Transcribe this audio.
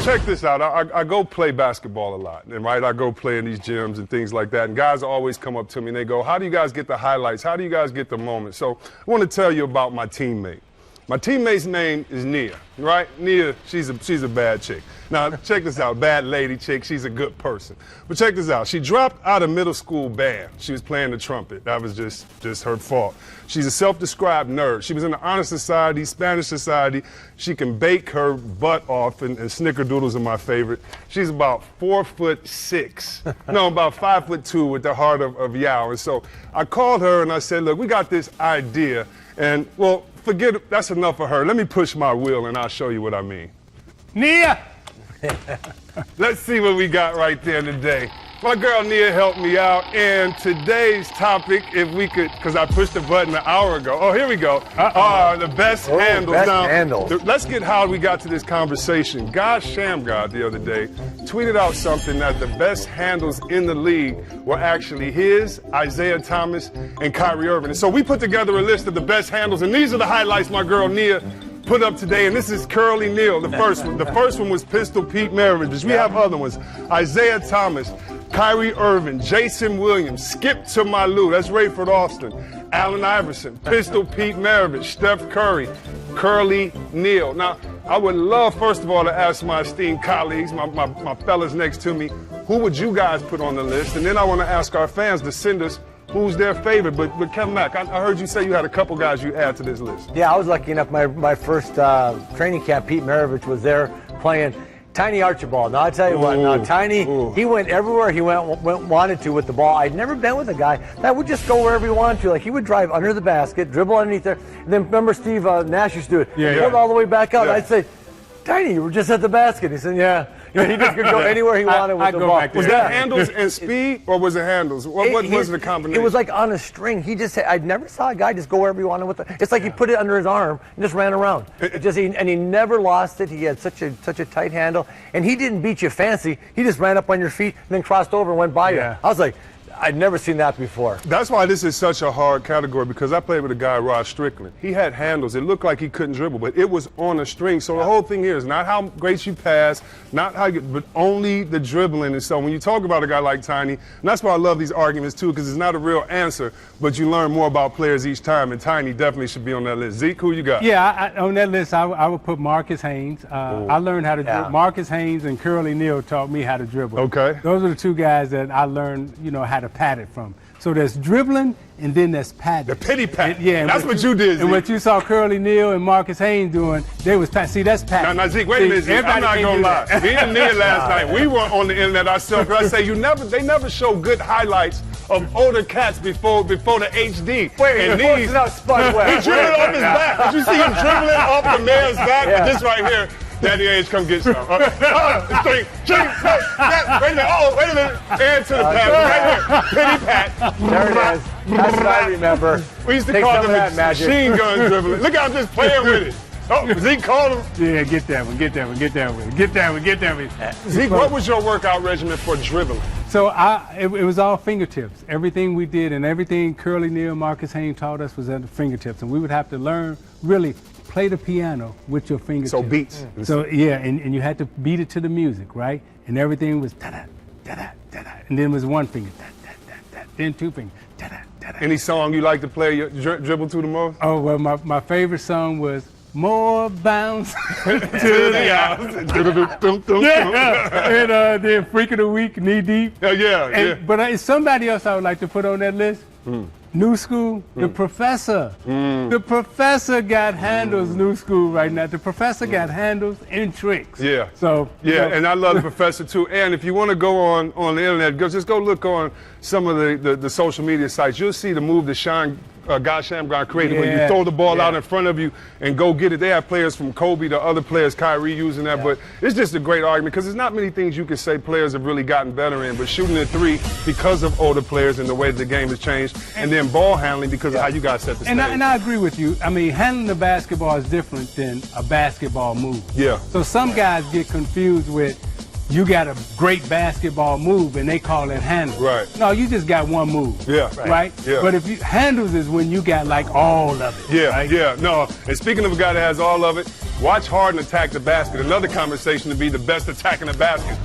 check this out. I go play basketball a lot, and right, I go play in these gyms and things like that, and guys always come up to me and they go, how do you guys get the highlights? How do you guys get the moments? So I want to tell you about my teammate. My teammate's name is Nia, right? Nia, she's a bad chick. Now, check this out, bad lady chick, she's a good person. But check this out, she dropped out of middle school band. She was playing the trumpet. That was just her fault. She's a self-described nerd. She was in the Honor Society, Spanish Society. She can bake her butt off, and snickerdoodles are my favorite. She's about 4'6". No, about 5'2" with the heart of Yao. And so I called her and I said, look, we got this idea, and well, forget it, that's enough of her. Let me push my wheel and I'll show you what I mean. Nia! Let's see what we got right there today. My girl Nia helped me out, and today's topic, if we could, because I pushed the button an hour ago. Oh, here we go. The best handles. Best now, handles. Let's get how we got to this conversation. God Shamgod the other day tweeted out something that the best handles in the league were actually his, Isaiah Thomas, and Kyrie Irving. And so we put together a list of the best handles, and these are the highlights my girl Nia put up today, and this is Curly Neal, the first one. The first one was Pistol Pete Maravich. We have other ones. Isaiah Thomas, Kyrie Irving, Jason Williams, Skip to Malou, that's Rayford Austin, Allen Iverson, Pistol Pete Maravich, Steph Curry, Curly Neal. Now, I would love, first of all, to ask my esteemed colleagues, my fellas next to me, who would you guys put on the list? And then I want to ask our fans to send us who's their favorite. But Kevin Mack, I heard you say you had a couple guys you add to this list. Yeah, I was lucky enough. My first training camp, Pete Maravich was there playing Tiny Archibald. Now, I tell you what, now Tiny, he went everywhere he wanted to with the ball. I'd never been with a guy that would just go wherever he wanted to. Like, he would drive under the basket, dribble underneath there. And then remember Steve Nash used to do it. Pulled all the way back out. Yeah. I'd say, Tiny, you were just at the basket. He said, yeah. You know, he just could go anywhere he wanted with the ball. Was that handles and speed, or was it handles? What was the combination? It was like on a string. I never saw a guy just go wherever he wanted with it. It's like he put it under his arm and just ran around. And he never lost it. He had such a tight handle, and he didn't beat you fancy. He just ran up on your feet and then crossed over and went by you. I was like, I'd never seen that before. That's why this is such a hard category, because I played with a guy, Rod Strickland. He had handles. It looked like he couldn't dribble, but it was on a string. So the whole thing here is not how great you pass, not how you, but only the dribbling. And so when you talk about a guy like Tiny, and that's why I love these arguments too, because it's not a real answer, but you learn more about players each time, and Tiny definitely should be on that list. Zeke, who you got? Yeah, on that list, I would put Marcus Haynes. I learned how to dribble. Marcus Haynes and Curly Neal taught me how to dribble. Okay. Those are the two guys that I learned, how to pat it from. So there's dribbling, and then there's patting. The pity pat. Yeah, that's what you did, Zeke. And what you saw Curly Neal and Marcus Haynes doing, they was pat. See, that's patting. Now, Zeke, wait a minute, Zeke. I'm not gonna lie. Me and Nia last night, we were on the internet ourselves. I say they never show good highlights of older cats before the HD. Wait, and these spun well. He dribbled off his back. Did you see him dribbling off the man's back? Yeah. But this right here. Daddy Age, come get some. Wait a minute. And to the pat. Right here. Pity pat. There it is. That's what I remember. We used to call them machine gun dribbling. Look how I'm just playing with it. Oh, Zeke called him. Yeah, get that one. Zeke, what was your workout regimen for dribbling? So it was all fingertips. Everything we did and everything Curly Neal, Marcus Haynes taught us was at the fingertips. And we would have to learn, really, play the piano with your fingertips. So beats. So yeah, and you had to beat it to the music, right? And everything was da-da, da-da, da-da. And then it was one finger, da-da, then two fingers, da-da, da-da. Any song you like to play, dribble to the most? Oh, well, my favorite song was More Bounce to the House. And then Freak of the Week, Knee Deep. Yeah. But it's somebody else I would like to put on that list. New School, The Professor. The Professor got handles, New School right now. The Professor got handles and tricks. Yeah. So and I love The Professor too. And if you want to go on the internet, just go look on some of the social media sites. You'll see the move that God Shamgod created when you throw the ball out in front of you and go get it. They have players from Kobe to other players, Kyrie using that, but it's just a great argument because there's not many things you can say players have really gotten better in, but shooting the three because of older players and the way the game has changed, and then ball handling because of how you guys set the stage. And I agree with you. I mean, handling the basketball is different than a basketball move. Yeah. So some guys get confused with, you got a great basketball move and they call it handles. Right. No, you just got one move. Yeah. Right? Yeah. But if you handles is when you got like all of it. Yeah, right? No. And speaking of a guy that has all of it, Watch Harden attack the basket. Another conversation to be the best attacking the basket.